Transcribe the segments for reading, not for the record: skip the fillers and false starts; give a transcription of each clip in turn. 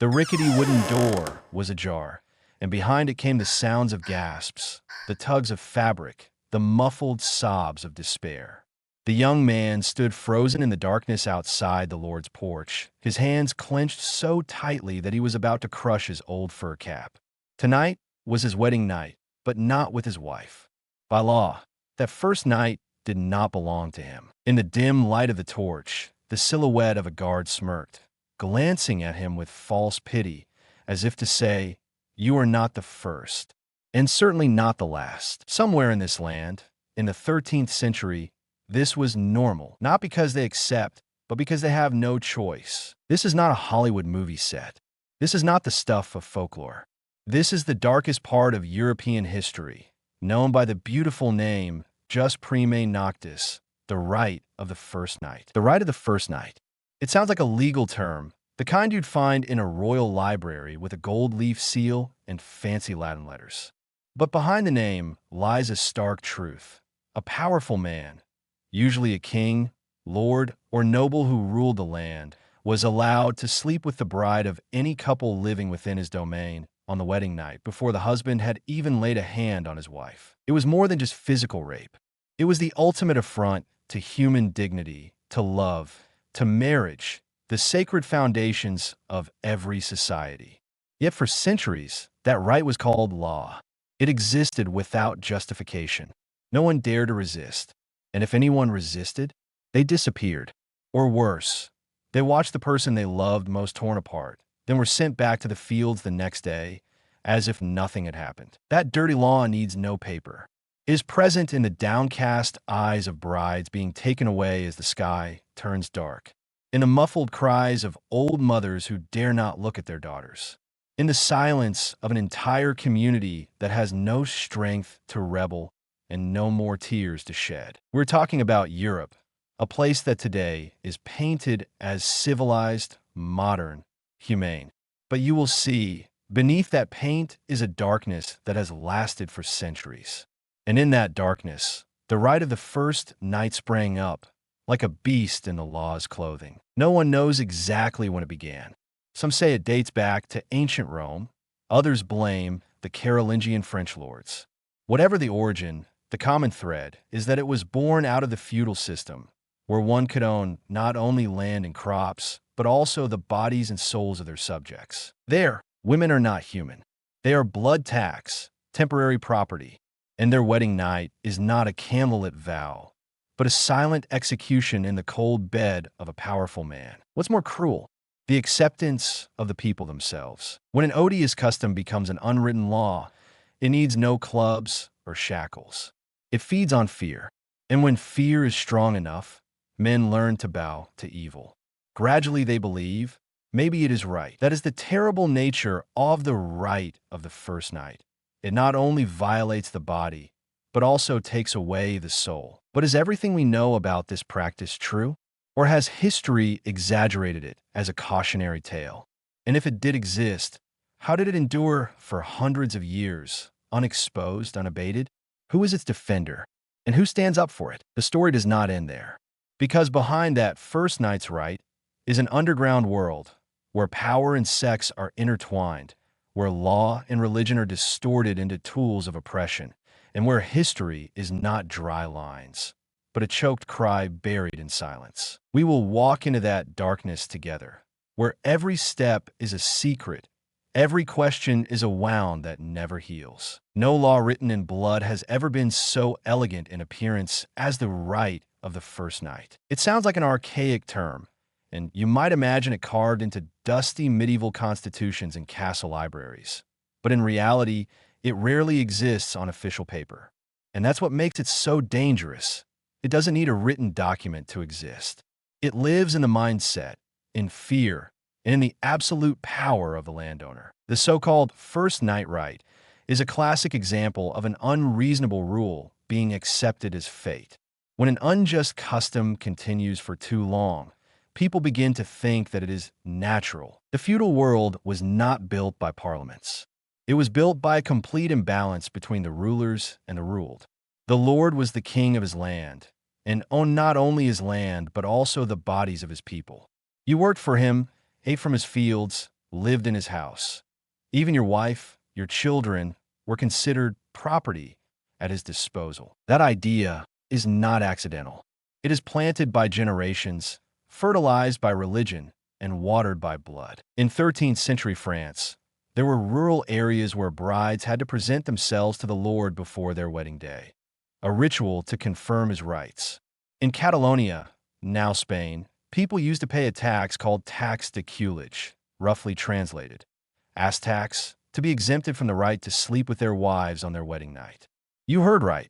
The rickety wooden door was ajar, and behind it came the sounds of gasps, the tugs of fabric, the muffled sobs of despair. The young man stood frozen in the darkness outside the Lord's porch, his hands clenched so tightly that he was about to crush his old fur cap. Tonight was his wedding night, but not with his wife. By law, that first night did not belong to him. In the dim light of the torch, the silhouette of a guard smirked, glancing at him with false pity, as if to say, "You are not the first, and certainly not the last." Somewhere in this land, in the 13th century, this was normal, not because they accept, but because they have no choice. This is not a Hollywood movie set. This is not the stuff of folklore. This is the darkest part of European history, known by the beautiful name Jus Prime Noctis, the rite of the first night. The rite of the first night. It sounds like a legal term, the kind you'd find in a royal library with a gold leaf seal and fancy Latin letters. But behind the name lies a stark truth. A powerful man, usually a king, lord, or noble who ruled the land, was allowed to sleep with the bride of any couple living within his domain on the wedding night before the husband had even laid a hand on his wife. It was more than just physical rape. It was the ultimate affront to human dignity, to love, to marriage, the sacred foundations of every society. Yet for centuries, that right was called law. It existed without justification. No one dared to resist. And if anyone resisted, they disappeared. Or worse, they watched the person they loved most torn apart, then were sent back to the fields the next day, as if nothing had happened. That dirty law needs no paper. It is present in the downcast eyes of brides being taken away as the sky turns dark, in the muffled cries of old mothers who dare not look at their daughters, in the silence of an entire community that has no strength to rebel and no more tears to shed. We're talking about Europe, a place that today is painted as civilized, modern, humane. But you will see, beneath that paint is a darkness that has lasted for centuries. And in that darkness, the rite of the first night sprang up, like a beast in the law's clothing. No one knows exactly when it began. Some say it dates back to ancient Rome. Others blame the Carolingian French lords. Whatever the origin, the common thread is that it was born out of the feudal system, where one could own not only land and crops, but also the bodies and souls of their subjects. There, women are not human. They are blood tax, temporary property, and their wedding night is not a candlelit vow, but a silent execution in the cold bed of a powerful man. What's more cruel? The acceptance of the people themselves. When an odious custom becomes an unwritten law, it needs no clubs or shackles. It feeds on fear, and when fear is strong enough, men learn to bow to evil. Gradually they believe, maybe it is right. That is the terrible nature of the rite of the first night. It not only violates the body, but also takes away the soul. But is everything we know about this practice true? Or has history exaggerated it as a cautionary tale? And if it did exist, how did it endure for hundreds of years, unexposed, unabated? Who is its defender? And who stands up for it? The story does not end there. Because behind that first night's rite is an underground world where power and sex are intertwined, where law and religion are distorted into tools of oppression, and where history is not dry lines, but a choked cry buried in silence. We will walk into that darkness together, where every step is a secret, every question is a wound that never heals. No law written in blood has ever been so elegant in appearance as the rite of the first night. It sounds like an archaic term, and you might imagine it carved into dusty medieval constitutions and castle libraries. But in reality, it rarely exists on official paper. And that's what makes it so dangerous. It doesn't need a written document to exist. It lives in the mindset, in fear, and in the absolute power of the landowner. The so-called first night rite is a classic example of an unreasonable rule being accepted as fate. When an unjust custom continues for too long, people begin to think that it is natural. The feudal world was not built by parliaments. It was built by a complete imbalance between the rulers and the ruled. The lord was the king of his land, and owned not only his land, but also the bodies of his people. You worked for him, ate from his fields, lived in his house. Even your wife, your children, were considered property at his disposal. That idea is not accidental. It is planted by generations, fertilized by religion, and watered by blood. In 13th century France, there were rural areas where brides had to present themselves to the Lord before their wedding day, a ritual to confirm his rights. In Catalonia, now Spain, people used to pay a tax called tax de culage, roughly translated, ass tax, to be exempted from the right to sleep with their wives on their wedding night. You heard right.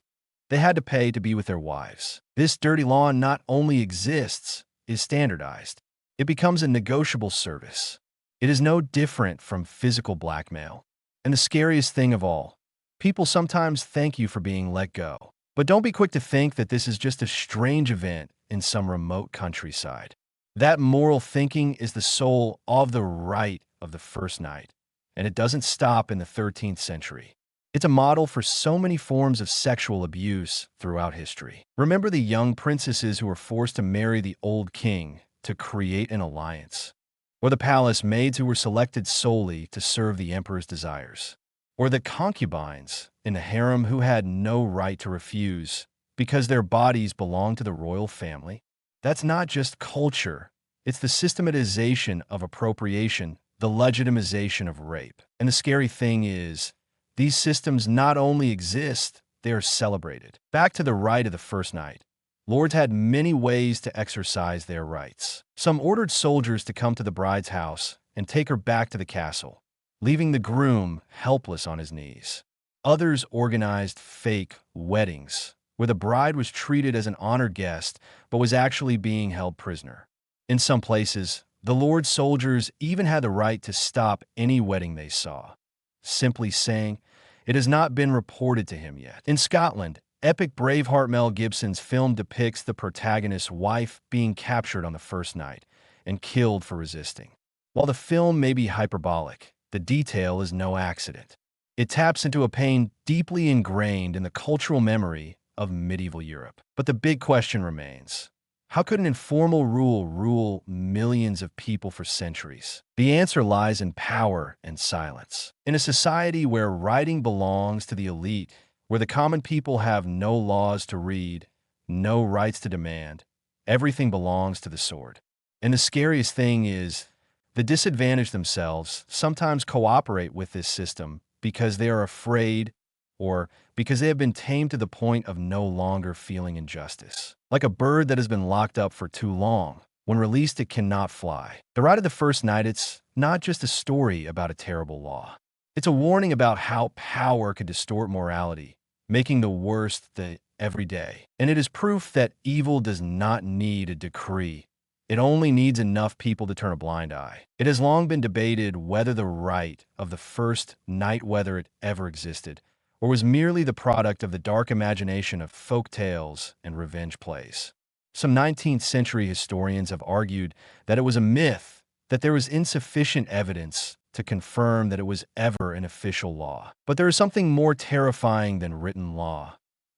They had to pay to be with their wives. This dirty law not only exists, is standardized. It becomes a negotiable service. It is no different from physical blackmail. And the scariest thing of all, people sometimes thank you for being let go. But don't be quick to think that this is just a strange event in some remote countryside. That moral thinking is the soul of the rite of the first night, and it doesn't stop in the 13th century. It's a model for so many forms of sexual abuse throughout history. Remember the young princesses who were forced to marry the old king to create an alliance, or the palace maids who were selected solely to serve the emperor's desires, or the concubines in the harem who had no right to refuse because their bodies belonged to the royal family. That's not just culture, it's the systematization of appropriation, the legitimization of rape. And the scary thing is, these systems not only exist, they are celebrated. Back to the rite of the first night. Lords had many ways to exercise their rights. Some ordered soldiers to come to the bride's house and take her back to the castle, leaving the groom helpless on his knees. Others organized fake weddings, where the bride was treated as an honored guest but was actually being held prisoner. In some places, the Lord soldiers even had the right to stop any wedding they saw, simply saying, "It has not been reported to him yet." In Scotland, epic Braveheart Mel Gibson's film depicts the protagonist's wife being captured on the first night and killed for resisting. While the film may be hyperbolic, the detail is no accident. It taps into a pain deeply ingrained in the cultural memory of medieval Europe. But the big question remains: how could an informal rule millions of people for centuries? The answer lies in power and silence. In a society where writing belongs to the elite, where the common people have no laws to read, no rights to demand, everything belongs to the sword. And the scariest thing is, the disadvantaged themselves sometimes cooperate with this system because they are afraid or because they have been tamed to the point of no longer feeling injustice. Like a bird that has been locked up for too long. When released, it cannot fly. The Rite of the First Night, it's not just a story about a terrible law. It's a warning about how power could distort morality, making the worst the everyday. And it is proof that evil does not need a decree. It only needs enough people to turn a blind eye. It has long been debated whether the rite of the first night, whether it ever existed, or was merely the product of the dark imagination of folk tales and revenge plays. Some 19th century historians have argued that it was a myth, that there was insufficient evidence to confirm that it was ever an official law. But there is something more terrifying than written law.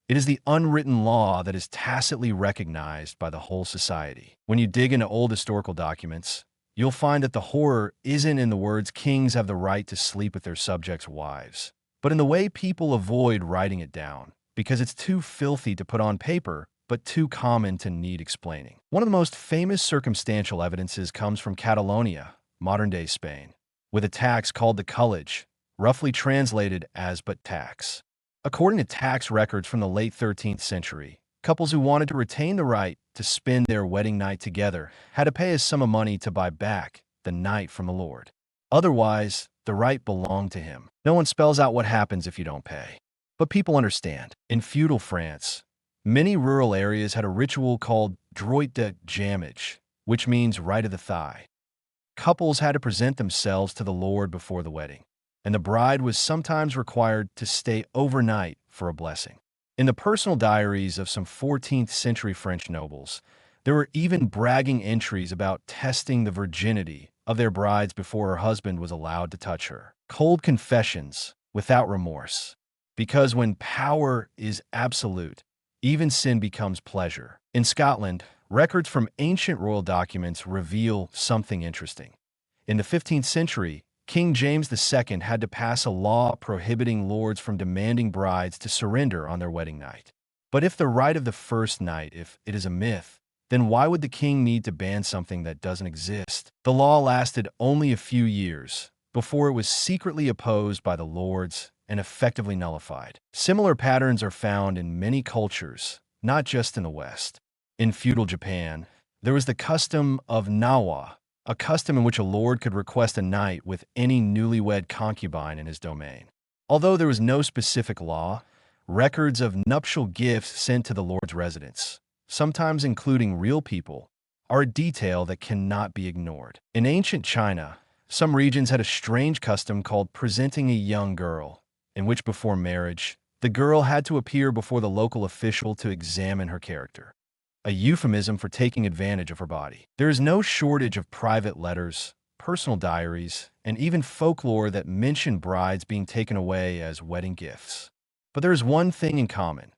It is the unwritten law that is tacitly recognized by the whole society. When you dig into old historical documents, you'll find that the horror isn't in the words "kings have the right to sleep with their subjects' wives," but in the way people avoid writing it down, because it's too filthy to put on paper, but too common to need explaining. One of the most famous circumstantial evidences comes from Catalonia, modern-day Spain, with a tax called the culage, roughly translated as "but tax." According to tax records from the late 13th century, couples who wanted to retain the right to spend their wedding night together had to pay a sum of money to buy back the night from the Lord. Otherwise, the right belonged to him. No one spells out what happens if you don't pay. But people understand. In feudal France, many rural areas had a ritual called droit de jamage, which means right of the thigh. Couples had to present themselves to the Lord before the wedding, and the bride was sometimes required to stay overnight for a blessing. In the personal diaries of some 14th century French nobles, there were even bragging entries about testing the virginity of their brides before her husband was allowed to touch her. Cold confessions without remorse. Because when power is absolute, even sin becomes pleasure. In Scotland, records from ancient royal documents reveal something interesting. In the 15th century, King James II had to pass a law prohibiting lords from demanding brides to surrender on their wedding night. But if the rite of the first night, if it is a myth, then why would the king need to ban something that doesn't exist? The law lasted only a few years before it was secretly opposed by the lords and effectively nullified. Similar patterns are found in many cultures, not just in the West. In feudal Japan, there was the custom of nawa, a custom in which a lord could request a night with any newlywed concubine in his domain. Although there was no specific law, records of nuptial gifts sent to the lord's residence, sometimes including real people, are a detail that cannot be ignored. In ancient China, some regions had a strange custom called presenting a young girl, in which before marriage, the girl had to appear before the local official to examine her character, a euphemism for taking advantage of her body. There is no shortage of private letters, personal diaries, and even folklore that mention brides being taken away as wedding gifts. But there is one thing in common.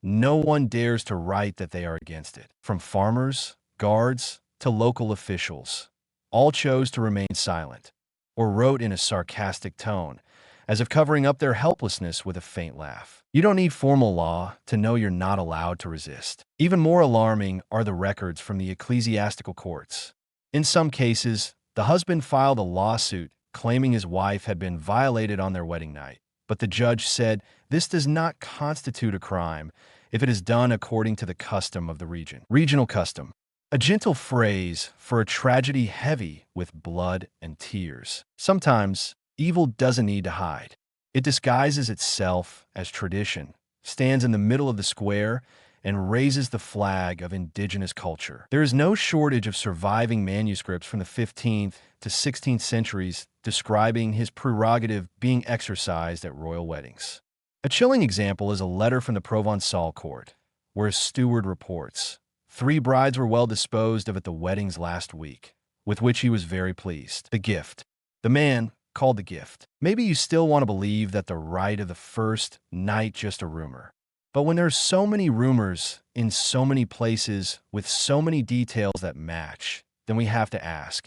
No one dares to write that they are against it. From farmers, guards, to local officials, all chose to remain silent, or wrote in a sarcastic tone, as if covering up their helplessness with a faint laugh. You don't need formal law to know you're not allowed to resist. Even more alarming are the records from the ecclesiastical courts. In some cases, the husband filed a lawsuit claiming his wife had been violated on their wedding night, but the judge said this does not constitute a crime if it is done according to the custom of the region. Regional custom, a gentle phrase for a tragedy heavy with blood and tears. Sometimes, evil doesn't need to hide. It disguises itself as tradition, stands in the middle of the square, and raises the flag of indigenous culture. There is no shortage of surviving manuscripts from the 15th to 16th centuries describing his prerogative being exercised at royal weddings. A chilling example is a letter from the Provençal court, where a steward reports, 3 brides were well disposed of at the weddings last week, with which he was very pleased. The gift. The man called the gift. Maybe you still want to believe that the rite of the first night just a rumor. But when there's so many rumors in so many places with so many details that match, then we have to ask,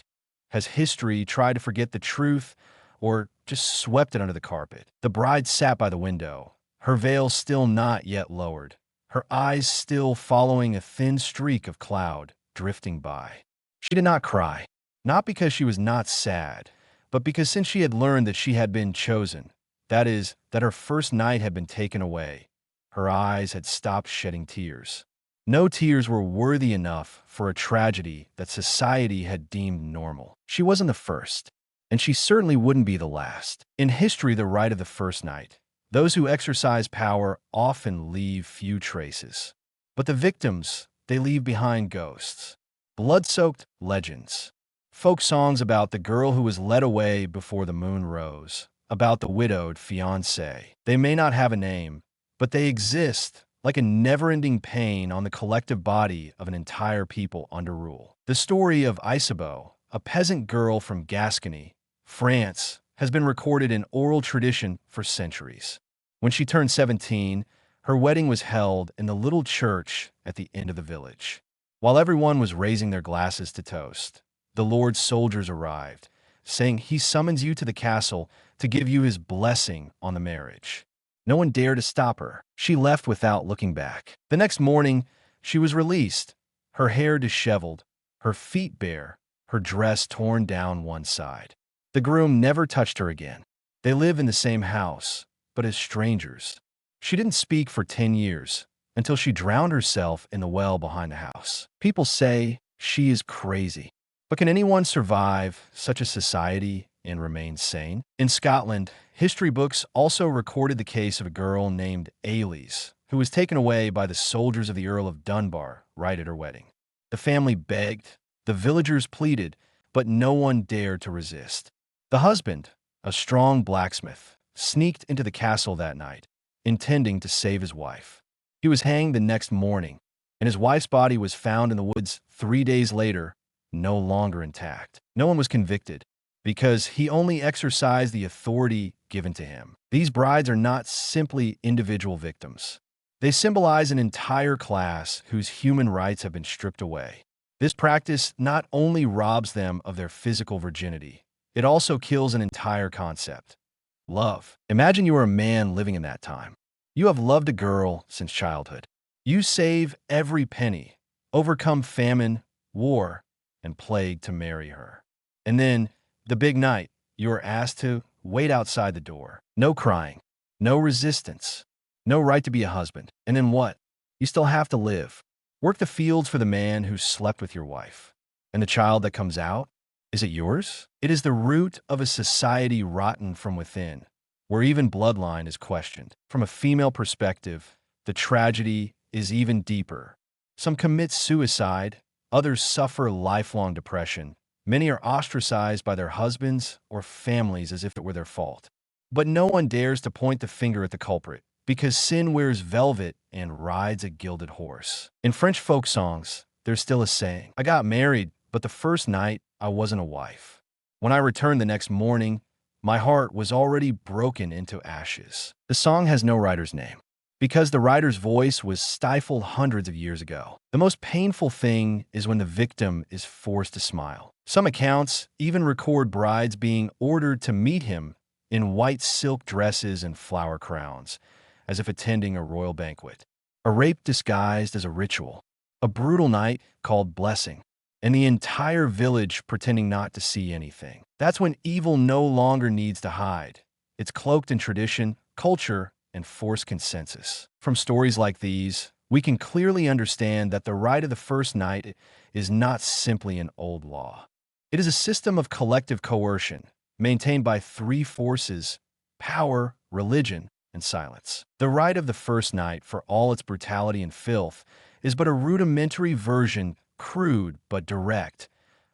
has history tried to forget the truth or just swept it under the carpet? The bride sat by the window, her veil still not yet lowered, her eyes still following a thin streak of cloud drifting by. She did not cry, not because she was not sad, but because since she had learned that she had been chosen, that is, that her first night had been taken away, her eyes had stopped shedding tears. No tears were worthy enough for a tragedy that society had deemed normal. She wasn't the first, and she certainly wouldn't be the last. In history, the rite of the first night, those who exercise power often leave few traces. But the victims, they leave behind ghosts, blood-soaked legends, folk songs about the girl who was led away before the moon rose, about the widowed fiancé. They may not have a name, but they exist like a never-ending pain on the collective body of an entire people under rule. The story of Isabeau, a peasant girl from Gascony, France, has been recorded in oral tradition for centuries. When she turned 17, her wedding was held in the little church at the end of the village. While everyone was raising their glasses to toast, the Lord's soldiers arrived, saying he summons you to the castle to give you his blessing on the marriage. No one dared to stop her. She left without looking back. The next morning, she was released, her hair disheveled, her feet bare, her dress torn down one side. The groom never touched her again. They live in the same house, but as strangers. She didn't speak for 10 years, until she drowned herself in the well behind the house. People say she is crazy. But can anyone survive such a society and remain sane? In Scotland, history books also recorded the case of a girl named Ailes, who was taken away by the soldiers of the Earl of Dunbar right at her wedding. The family begged, the villagers pleaded, but no one dared to resist. The husband, a strong blacksmith, sneaked into the castle that night, intending to save his wife. He was hanged the next morning, and his wife's body was found in the woods 3 days later, no longer intact. No one was convicted, because he only exercised the authority given to him. These brides are not simply individual victims. They symbolize an entire class whose human rights have been stripped away. This practice not only robs them of their physical virginity, it also kills an entire concept. Love. Imagine you are a man living in that time. You have loved a girl since childhood. You save every penny, overcome famine, war, and plague to marry her. And then, the big night, you are asked to wait outside the door. No crying, no resistance, no right to be a husband. And then what? You still have to live. Work the fields for the man who slept with your wife. And the child that comes out? Is it yours? It is the root of a society rotten from within, where even bloodline is questioned. From a female perspective, the tragedy is even deeper. Some commit suicide, others suffer lifelong depression. Many are ostracized by their husbands or families as if it were their fault. But no one dares to point the finger at the culprit, because sin wears velvet and rides a gilded horse. In French folk songs, there's still a saying, "I got married, but the first night I wasn't a wife. When I returned the next morning, my heart was already broken into ashes." The song has no writer's name, because the writer's voice was stifled hundreds of years ago. The most painful thing is when the victim is forced to smile. Some accounts even record brides being ordered to meet him in white silk dresses and flower crowns, as if attending a royal banquet. A rape disguised as a ritual, a brutal night called blessing, and the entire village pretending not to see anything. That's when evil no longer needs to hide. It's cloaked in tradition, culture, and forced consensus. From stories like these, we can clearly understand that the right of the first night is not simply an old law. It is a system of collective coercion, maintained by three forces: power, religion, and silence. The right of the first night, for all its brutality and filth, is but a rudimentary version, crude but direct,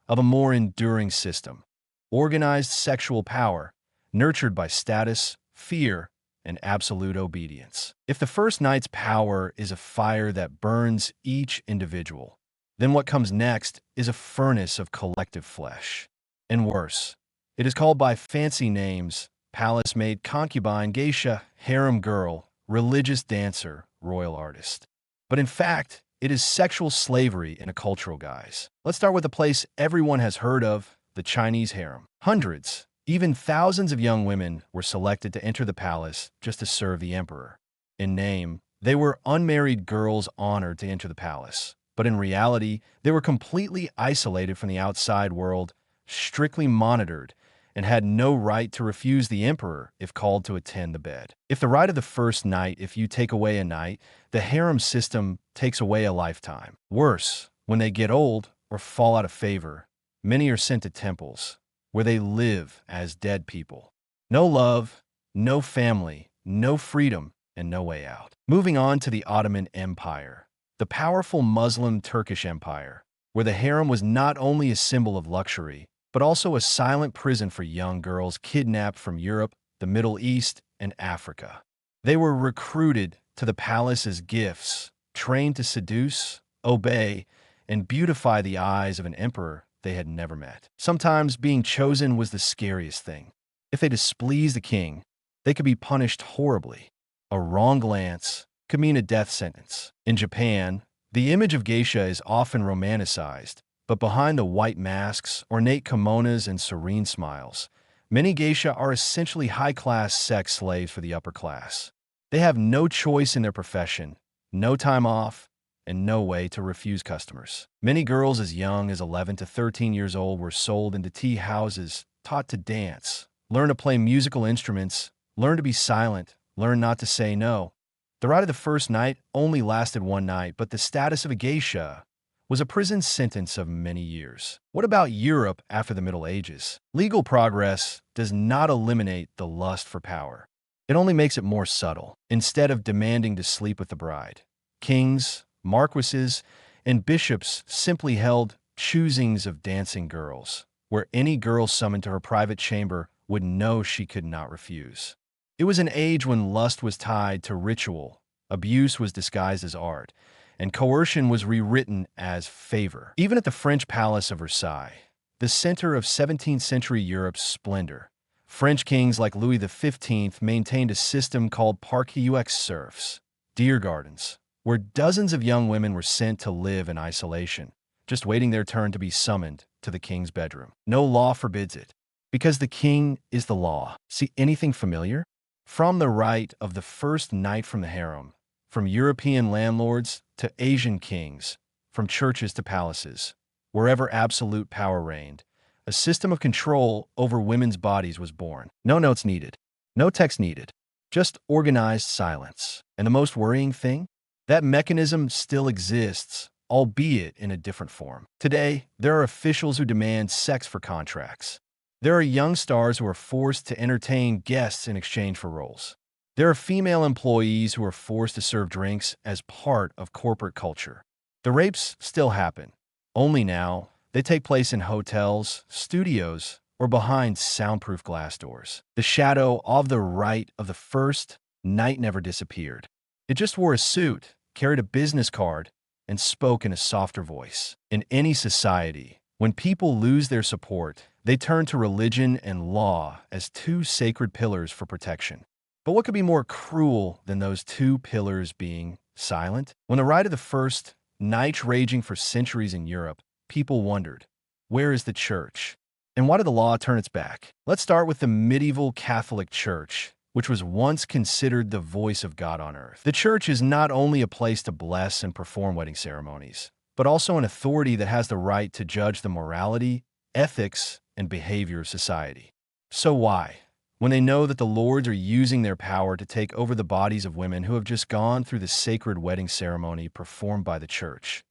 of a more enduring system. Organized sexual power, nurtured by status, fear, and absolute obedience. If the first night's power is a fire that burns each individual, then what comes next is a furnace of collective flesh. And worse, it is called by fancy names: palace maid, concubine, geisha, harem girl, religious dancer, royal artist. But in fact, it is sexual slavery in a cultural guise. Let's start with a place everyone has heard of: the Chinese harem. Hundreds, even thousands of young women were selected to enter the palace just to serve the emperor. In name, they were unmarried girls honored to enter the palace. But in reality, they were completely isolated from the outside world, strictly monitored, and had no right to refuse the emperor if called to attend the bed. If the right of the first night, if you take away a night, the harem system takes away a lifetime. Worse, when they get old or fall out of favor, many are sent to temples, where they live as dead people. No love, no family, no freedom, and no way out. Moving on to the Ottoman Empire, the powerful Muslim Turkish Empire, where the harem was not only a symbol of luxury, but also a silent prison for young girls kidnapped from Europe, the Middle East, and Africa. They were recruited to the palace as gifts, trained to seduce, obey, and beautify the eyes of an emperor they had never met. Sometimes being chosen was the scariest thing. If they displeased the king, they could be punished horribly. A wrong glance could mean a death sentence. In Japan, the image of geisha is often romanticized, but behind the white masks, ornate kimonos, and serene smiles, many geisha are essentially high-class sex slaves for the upper class. They have no choice in their profession, no time off, and no way to refuse customers. Many girls as young as 11 to 13 years old were sold into tea houses, taught to dance, learn to play musical instruments, learn to be silent, learn not to say no. The rite of the first night only lasted one night, but the status of a geisha was a prison sentence of many years. What about Europe after the Middle Ages? Legal progress does not eliminate the lust for power. It only makes it more subtle. Instead of demanding to sleep with the bride, kings, marquises, and bishops simply held choosings of dancing girls, where any girl summoned to her private chamber would know she could not refuse. It was an age when lust was tied to ritual, abuse was disguised as art, and coercion was rewritten as favor. Even at the French Palace of Versailles, the center of 17th century Europe's splendor, French kings like Louis XV maintained a system called parquet aux serfs, deer gardens, where dozens of young women were sent to live in isolation, just waiting their turn to be summoned to the king's bedroom. No law forbids it. Because the king is the law. See anything familiar? From the right of the first night from the harem, from European landlords to Asian kings, from churches to palaces, wherever absolute power reigned, a system of control over women's bodies was born. No notes needed, no text needed, just organized silence. And the most worrying thing? That mechanism still exists, albeit in a different form. Today, there are officials who demand sex for contracts. There are young stars who are forced to entertain guests in exchange for roles. There are female employees who are forced to serve drinks as part of corporate culture. The rapes still happen. Only now, they take place in hotels, studios, or behind soundproof glass doors. The shadow of the right of the first night never disappeared. It just wore a suit, carried a business card, and spoke in a softer voice. In any society, when people lose their support, they turn to religion and law as two sacred pillars for protection. But what could be more cruel than those two pillars being silent? When the right of the first night raging for centuries in Europe, people wondered, where is the church? And why did the law turn its back? Let's start with the medieval Catholic Church, which was once considered the voice of God on earth. The church is not only a place to bless and perform wedding ceremonies, but also an authority that has the right to judge the morality, ethics, and behavior of society. So why, when they know that the lords are using their power to take over the bodies of women who have just gone through the sacred wedding ceremony performed by the church,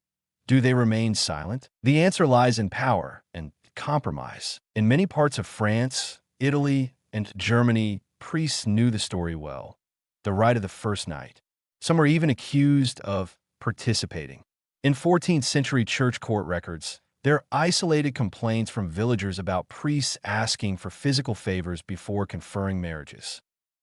do they remain silent? The answer lies in power and compromise. In many parts of France, Italy, and Germany, priests knew the story well, the right of the first night. Some are even accused of participating. In 14th century church court records, there are isolated complaints from villagers about priests asking for physical favors before conferring marriages.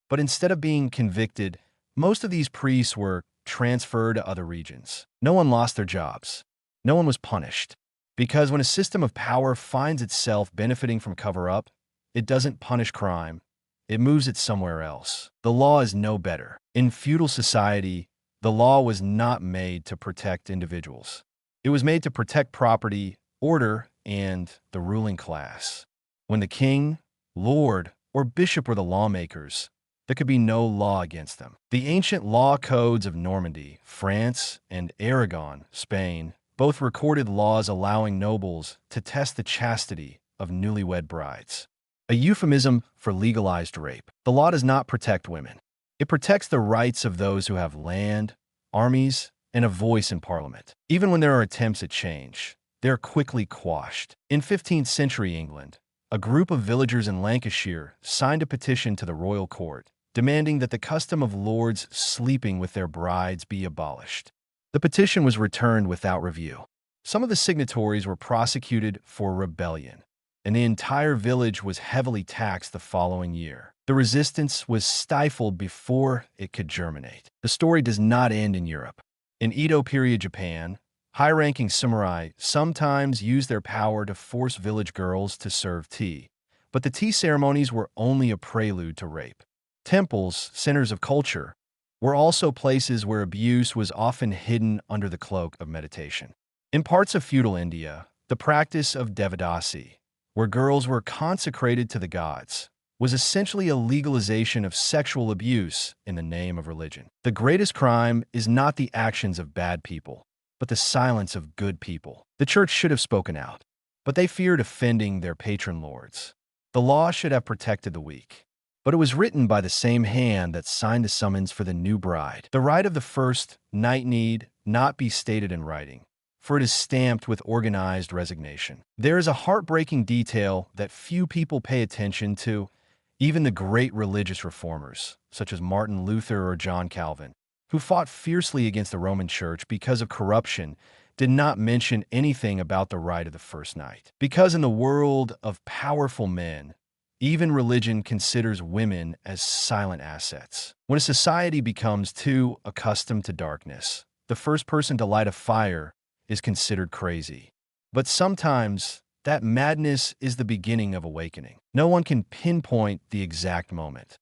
But instead of being convicted, most of these priests were transferred to other regions. No one lost their jobs. No one was punished. Because when a system of power finds itself benefiting from cover-up, it doesn't punish crime. It moves it somewhere else. The law is no better. In feudal society, the law was not made to protect individuals. It was made to protect property, order, and the ruling class. When the king, lord, or bishop were the lawmakers, there could be no law against them. The ancient law codes of Normandy, France, and Aragon, Spain, both recorded laws allowing nobles to test the chastity of newlywed brides. A euphemism for legalized rape. The law does not protect women. It protects the rights of those who have land, armies, and a voice in parliament. Even when there are attempts at change, they are quickly quashed. In 15th century England, a group of villagers in Lancashire signed a petition to the royal court, demanding that the custom of lords sleeping with their brides be abolished. The petition was returned without review. Some of the signatories were prosecuted for rebellion, and the entire village was heavily taxed the following year. The resistance was stifled before it could germinate. The story does not end in Europe. In Edo period Japan, high-ranking samurai sometimes used their power to force village girls to serve tea, but the tea ceremonies were only a prelude to rape. Temples, centers of culture, were also places where abuse was often hidden under the cloak of meditation. In parts of feudal India, the practice of devadasi, where girls were consecrated to the gods, was essentially a legalization of sexual abuse in the name of religion. The greatest crime is not the actions of bad people, but the silence of good people. The church should have spoken out, but they feared offending their patron lords. The law should have protected the weak, but it was written by the same hand that signed the summons for the new bride. The right of the first night need not be stated in writing, for it is stamped with organized resignation. There is a heartbreaking detail that few people pay attention to, even the great religious reformers, such as Martin Luther or John Calvin, who fought fiercely against the Roman Church because of corruption, did not mention anything about the right of the first night. Because in the world of powerful men, even religion considers women as silent assets. When a society becomes too accustomed to darkness, the first person to light a fire is considered crazy. But sometimes, that madness is the beginning of awakening. No one can pinpoint the exact moment.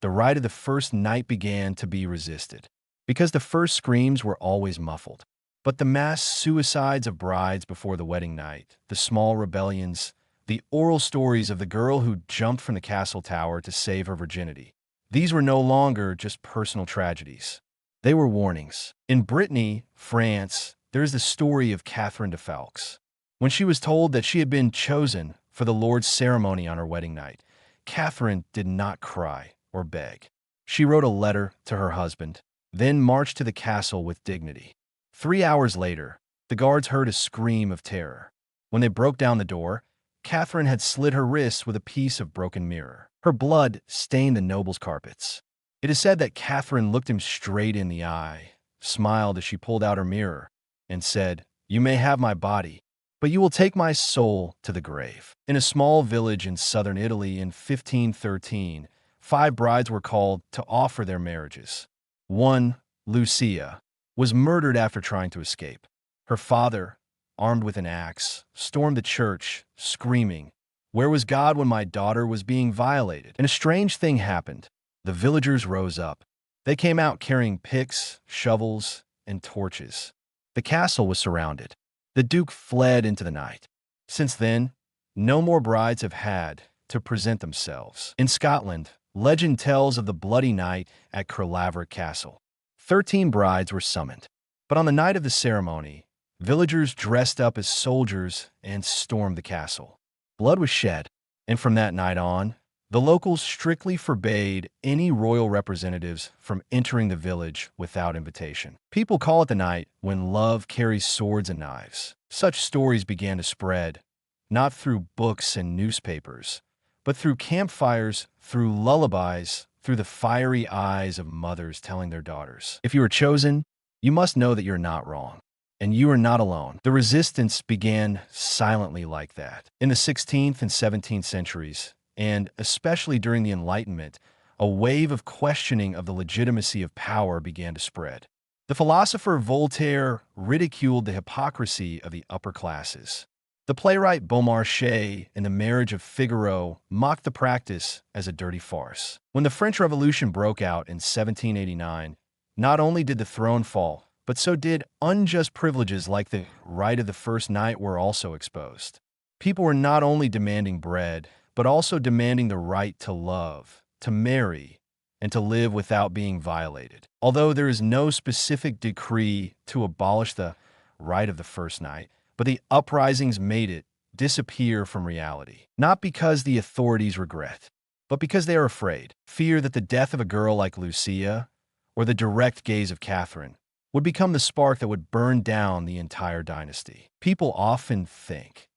The right of the first night began to be resisted, because the first screams were always muffled. But the mass suicides of brides before the wedding night, the small rebellions, the oral stories of the girl who jumped from the castle tower to save her virginity. These were no longer just personal tragedies. They were warnings. In Brittany, France, there is the story of Catherine de Fowlx. When she was told that she had been chosen for the Lord's ceremony on her wedding night, Catherine did not cry or beg. She wrote a letter to her husband, then marched to the castle with dignity. 3 hours later, the guards heard a scream of terror. When they broke down the door, Catherine had slit her wrists with a piece of broken mirror. Her blood stained the noble's carpets. It is said that Catherine looked him straight in the eye, smiled as she pulled out her mirror, and said, "You may have my body, but you will take my soul to the grave." In a small village in southern Italy in 1513, 5 brides were called to offer their marriages. One, Lucia, was murdered after trying to escape. Her father, armed with an axe, stormed the church, screaming, "Where was God when my daughter was being violated?" And a strange thing happened. The villagers rose up. They came out carrying picks, shovels, and torches. The castle was surrounded. The Duke fled into the night. Since then, no more brides have had to present themselves. In Scotland, legend tells of the bloody night at Kirlaverick Castle. 13 brides were summoned. But on the night of the ceremony, villagers dressed up as soldiers and stormed the castle. Blood was shed, and from that night on, the locals strictly forbade any royal representatives from entering the village without invitation. People call it the night when love carries swords and knives. Such stories began to spread, not through books and newspapers, but through campfires, through lullabies, through the fiery eyes of mothers telling their daughters, "If you are chosen, you must know that you're not wrong. And you are not alone." The resistance began silently like that. In the 16th and 17th centuries, and especially during the Enlightenment, a wave of questioning of the legitimacy of power began to spread. The philosopher Voltaire ridiculed the hypocrisy of the upper classes. The playwright Beaumarchais in The Marriage of Figaro mocked the practice as a dirty farce. When the French Revolution broke out in 1789, not only did the throne fall, but so did unjust privileges like the right of the first night were also exposed. People were not only demanding bread, but also demanding the right to love, to marry, and to live without being violated. Although there is no specific decree to abolish the right of the first night, but the uprisings made it disappear from reality. Not because the authorities regret, but because they are afraid. Fear that the death of a girl like Lucia, or the direct gaze of Catherine, would become the spark that would burn down the entire dynasty. People often think,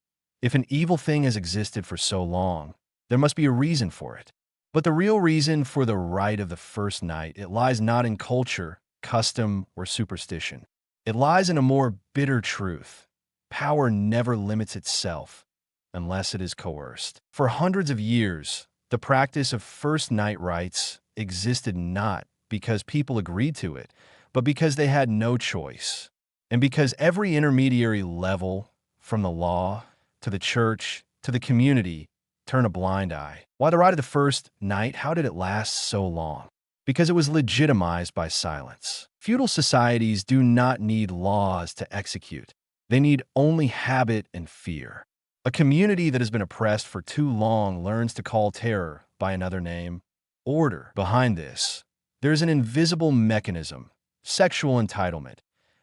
if an evil thing has existed for so long, there must be a reason for it. But the real reason for the right of the first night, it lies not in culture, custom, or superstition. It lies in a more bitter truth. Power never limits itself unless it is coerced. For hundreds of years, the practice of first night rites existed not because people agreed to it, but because they had no choice, and because every intermediary level, from the law to the church to the community, turned a blind eye. Why the right of the first night? How did it last so long? Because it was legitimized by silence. Feudal societies do not need laws to execute. They need only habit and fear. A community that has been oppressed for too long learns to call terror by another name, order. Behind this, there is an invisible mechanism, sexual entitlement,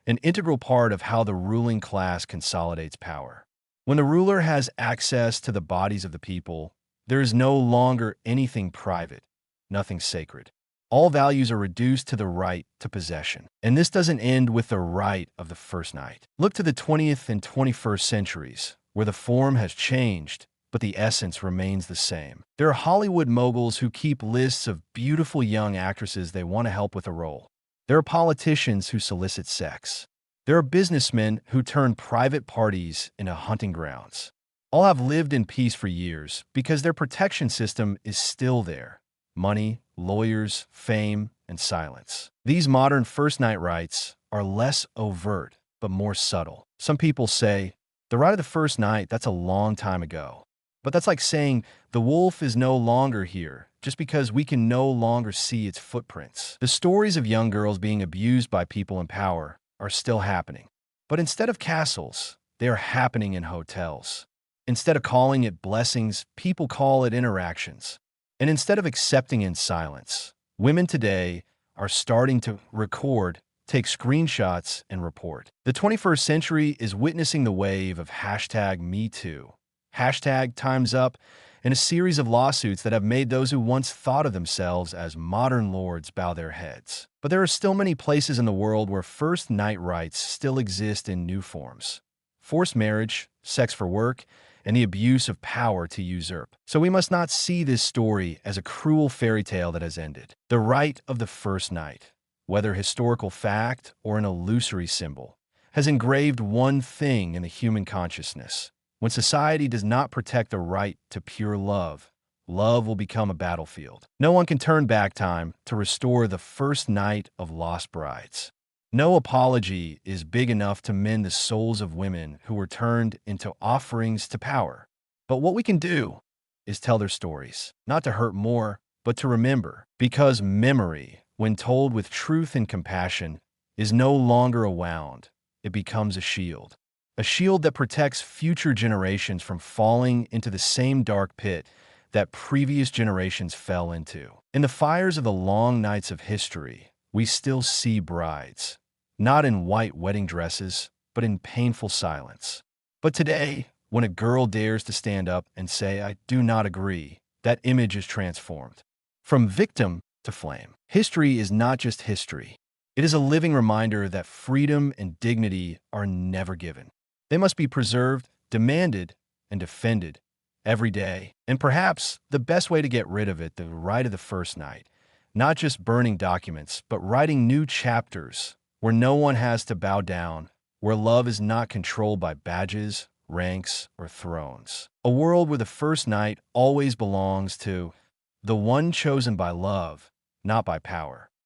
an integral part of how the ruling class consolidates power. When the ruler has access to the bodies of the people, there is no longer anything private, nothing sacred. All values are reduced to the right to possession. And this doesn't end with the right of the first night. Look to the 20th and 21st centuries, where the form has changed, but the essence remains the same. There are Hollywood moguls who keep lists of beautiful young actresses they want to help with a role. There are politicians who solicit sex. There are businessmen who turn private parties into hunting grounds. All have lived in peace for years because their protection system is still there. Money, lawyers, fame, and silence. These modern first night rites are less overt, but more subtle. Some people say, the right of the first night, that's a long time ago. But that's like saying the wolf is no longer here just because we can no longer see its footprints. The stories of young girls being abused by people in power are still happening. But instead of castles, they are happening in hotels. Instead of calling it blessings, people call it interactions. And instead of accepting in silence, women today are starting to record, take screenshots, and report. The 21st century is witnessing the wave of hashtag #MeToo, hashtag Time's Up, and a series of lawsuits that have made those who once thought of themselves as modern lords bow their heads. But there are still many places in the world where first night rights still exist in new forms. Forced marriage, sex for work, and the abuse of power to usurp. So we must not see this story as a cruel fairy tale that has ended. The right of the first night, whether historical fact or an illusory symbol, has engraved one thing in the human consciousness. When society does not protect the right to pure love, love will become a battlefield. No one can turn back time to restore the first night of lost brides. No apology is big enough to mend the souls of women who were turned into offerings to power. But what we can do is tell their stories, not to hurt more, but to remember. Because memory, when told with truth and compassion, is no longer a wound. It becomes a shield. A shield that protects future generations from falling into the same dark pit that previous generations fell into. In the fires of the long nights of history, we still see brides, not in white wedding dresses, but in painful silence. But today, when a girl dares to stand up and say, "I do not agree," that image is transformed. From victim to flame. History is not just history. It is a living reminder that freedom and dignity are never given. They must be preserved, demanded, and defended every day. And perhaps the best way to get rid of it, the right of the first night, not just burning documents, but writing new chapters where no one has to bow down, where love is not controlled by badges, ranks, or thrones. A world where the first night always belongs to the one chosen by love, not by power.